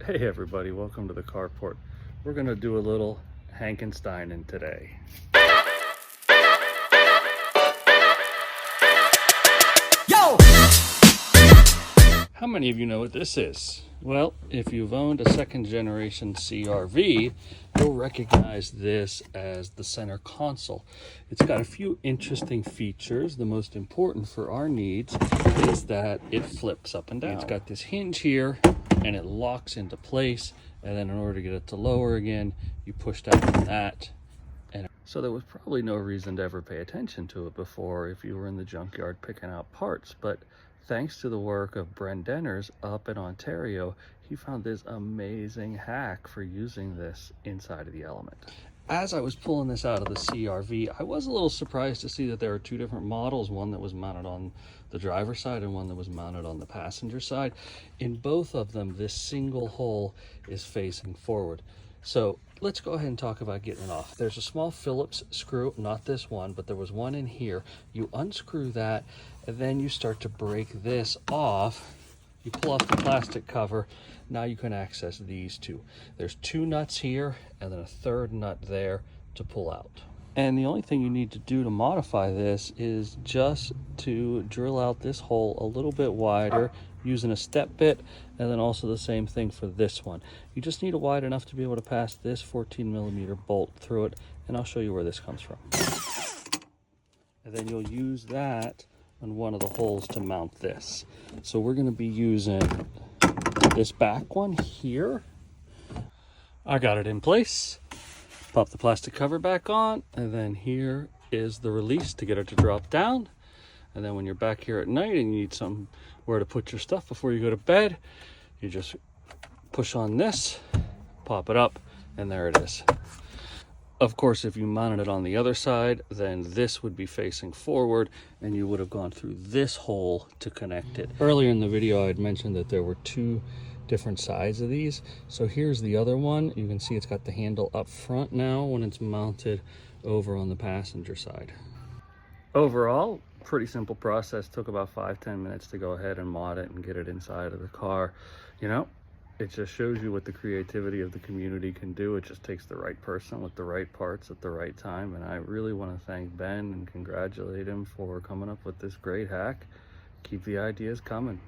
Hey everybody, welcome to the carport. We're gonna do a little Hanken-steining today. Yo! How many of you know what this is? Well, if you've owned a second generation CRV, you'll recognize this as the center console. It's got a few interesting features. The most important for our needs is that it flips up and down. It's got this hinge here and it locks into place, and then in order to get it to lower again, you push down on that. And so there was probably no reason to ever pay attention to it before if you were in the junkyard picking out parts, but thanks to the work of Brent Denners up in Ontario, he found this amazing hack for using this inside of the Element. As I was pulling this out of the CRV, I was a little surprised to see that there are two different models, one that was mounted on the driver's side and one that was mounted on the passenger side. In both of them, this single hole is facing forward. So let's go ahead and talk about getting it off. There's a small Phillips screw, not this one, but there was one in here. You unscrew that, and then you start to break this off. You pull off the plastic cover. Now you can access these two. There's two nuts here and then a third nut there to pull out. And the only thing you need to do to modify this is just to drill out this hole a little bit wider using a step bit, and then also the same thing for this one. You just need it wide enough to be able to pass this 14mm bolt through it, and I'll show you where this comes from. And then you'll use that on one of the holes to mount this. So we're going to be using this back one here. I got it in place. Pop the plastic cover back on, and then here is the release to get it to drop down. And then when you're back here at night and you need somewhere to put your stuff before you go to bed, you just push on this, pop it up, and there it is. Of course, if you mounted it on the other side, then this would be facing forward and you would have gone through this hole to connect it. Earlier in the video, I had mentioned that there were two different sides of these. So here's the other one. You can see it's got the handle up front now when it's mounted over on the passenger side. Overall, pretty simple process. Took about 5-10 minutes to go ahead and mod it and get it inside of the car. You know, it just shows you what the creativity of the community can do. It just takes the right person with the right parts at the right time. And I really want to thank Ben and congratulate him for coming up with this great hack. Keep the ideas coming.